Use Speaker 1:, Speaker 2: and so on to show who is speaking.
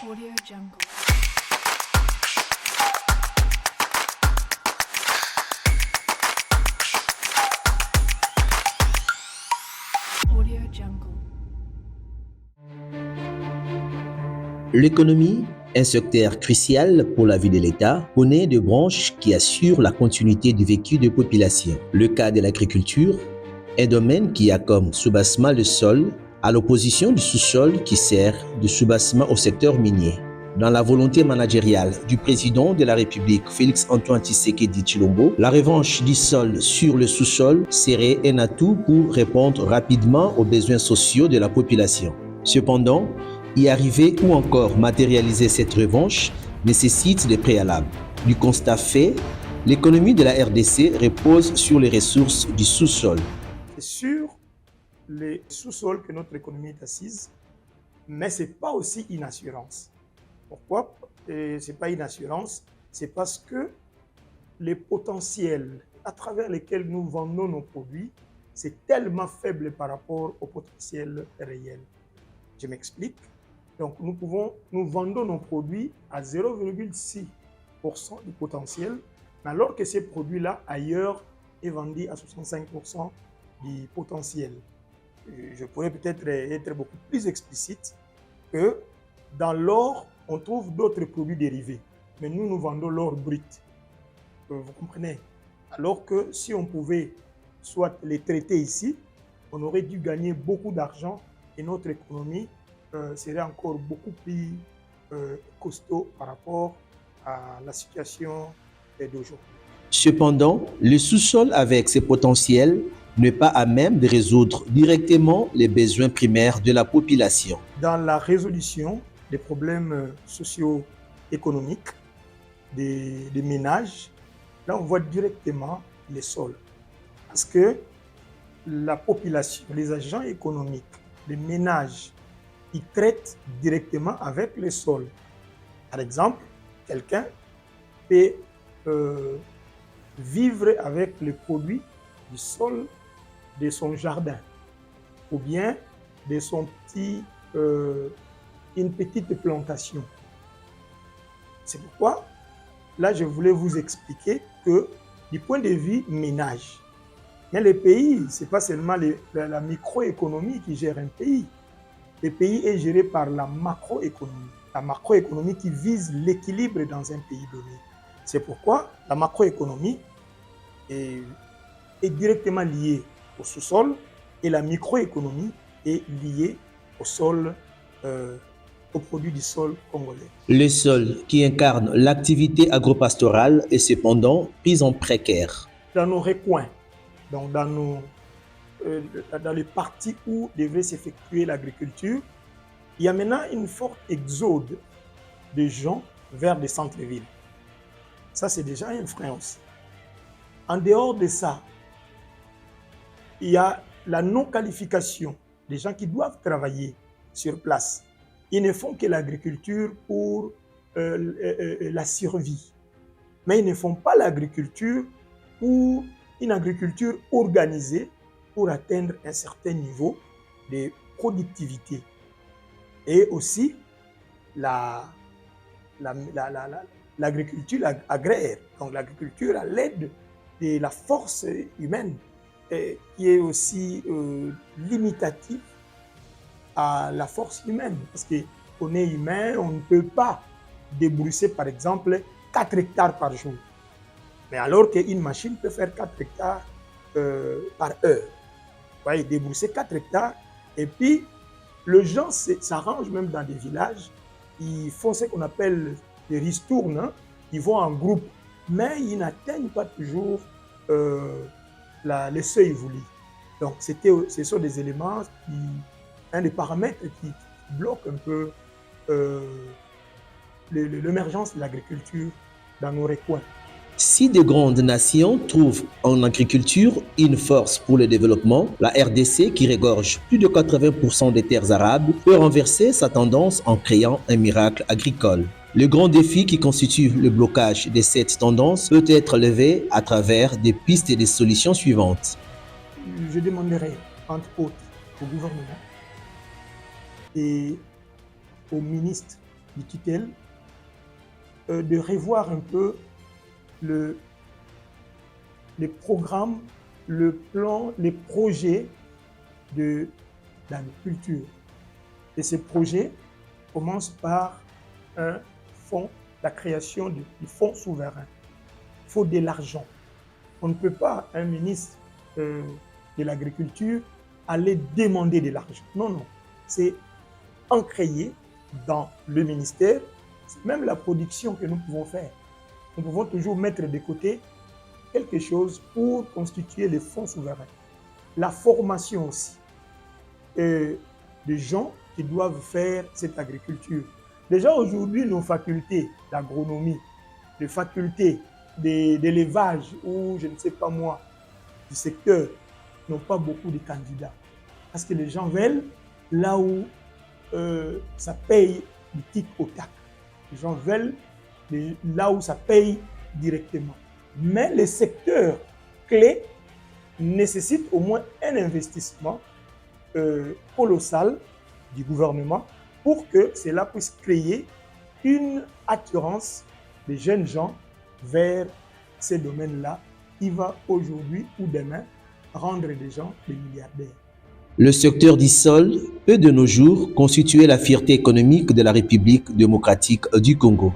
Speaker 1: Audio Jungle. Audio Jungle.
Speaker 2: L'économie, un secteur crucial pour la vie de l'État, connaît des branches qui assurent la continuité du vécu des populations. Le cas de l'agriculture, un domaine qui a comme soubassement le sol, à l'opposition du sous-sol qui sert de soubassement au secteur minier. Dans la volonté managériale du président de la République, Félix-Antoine Tshisekedi Tshilombo, la revanche du sol sur le sous-sol serait un atout pour répondre rapidement aux besoins sociaux de la population. Cependant, y arriver ou encore matérialiser cette revanche nécessite des préalables. Du constat fait, l'économie de la RDC repose sur les ressources du sous-sol.
Speaker 3: C'est sur les sous-sols que notre économie est assise, mais ce n'est pas aussi une assurance. Pourquoi ce n'est pas une assurance? C'est parce que les potentiels à travers lesquels nous vendons nos produits, c'est tellement faible par rapport au potentiel réel. Je m'explique. Donc nous vendons nos produits à 0,6% du potentiel, alors que ces produits-là, ailleurs, est vendu à 65% du potentiel. Je pourrais peut-être être beaucoup plus explicite que dans l'or, on trouve d'autres produits dérivés. Mais nous vendons l'or brut. Vous comprenez? Alors que si on pouvait soit les traiter ici, on aurait dû gagner beaucoup d'argent et notre économie serait encore beaucoup plus costaud par rapport à la situation d'aujourd'hui.
Speaker 2: Cependant, le sous-sol avec ses potentiels n'est pas à même de résoudre directement les besoins primaires de la population.
Speaker 3: Dans la résolution des problèmes socio-économiques des ménages, là on voit directement les sols. Parce que la population, les agents économiques, les ménages, ils traitent directement avec les sols. Par exemple, quelqu'un peut vivre avec les produits du sol de son jardin ou bien de son une petite plantation. C'est pourquoi, là, je voulais vous expliquer que du point de vue ménage, mais le pays, ce n'est pas seulement la microéconomie qui gère un pays. Le pays est géré par la macroéconomie. La macroéconomie qui vise l'équilibre dans un pays donné. C'est pourquoi la macroéconomie est directement liée au sous-sol et la microéconomie est liée au sol, aux produits du sol congolais.
Speaker 2: Le sol qui incarne l'activité agropastorale est cependant pris en précaire.
Speaker 3: Dans nos recoins, donc dans les parties où devrait s'effectuer l'agriculture, il y a maintenant une forte exode de gens vers des centres-villes. Ça, c'est déjà une influence. En dehors de ça, il y a la non-qualification des gens qui doivent travailler sur place. Ils ne font que l'agriculture pour la survie. Mais ils ne font pas l'agriculture pour une agriculture organisée pour atteindre un certain niveau de productivité. Et aussi l'agriculture agraire, donc l'agriculture à l'aide de la force humaine, qui est aussi limitative à la force humaine. Parce qu'on est humain, on ne peut pas débrousser par exemple 4 hectares par jour. Mais alors qu'une machine peut faire 4 hectares par heure. Vous voyez, débrousser 4 hectares. Et puis, les gens s'arrangent même dans des villages. Ils font ce qu'on appelle des ristournes. Hein. Ils vont en groupe. Mais ils n'atteignent pas toujours les seuils voulus. Donc, ce sont des éléments, un des paramètres qui bloquent un peu l'émergence de l'agriculture dans nos recoins.
Speaker 2: Si de grandes nations trouvent en agriculture une force pour le développement, la RDC, qui regorge plus de 80% des terres arables, peut renverser sa tendance en créant un miracle agricole. Le grand défi qui constitue le blocage de cette tendance peut être levé à travers des pistes et des solutions suivantes.
Speaker 3: Je demanderai, entre autres, au gouvernement et aux ministres dit-elle, de revoir un peu les programmes, le plan, les projets de l'agriculture. Et ces projets commencent par un fonds, la création du fonds souverain. Il faut de l'argent. On ne peut pas, un ministre de l'Agriculture, aller demander de l'argent. Non, non. C'est ancré dans le ministère. C'est même la production que nous pouvons faire. Nous pouvons toujours mettre de côté quelque chose pour constituer les fonds souverains. La formation aussi des gens qui doivent faire cette agriculture. Déjà aujourd'hui, nos facultés d'agronomie, les facultés d'élevage ou je ne sais pas moi, du secteur n'ont pas beaucoup de candidats. Parce que les gens veulent là où ça paye du tic au tac. Les gens veulent là où ça paye directement. Mais les secteurs clés nécessitent au moins un investissement colossal du gouvernement pour que cela puisse créer une attirance des jeunes gens vers ces domaines-là qui va aujourd'hui ou demain rendre des gens des milliardaires.
Speaker 2: Le secteur d'Issol peut de nos jours constituer la fierté économique de la République démocratique du Congo.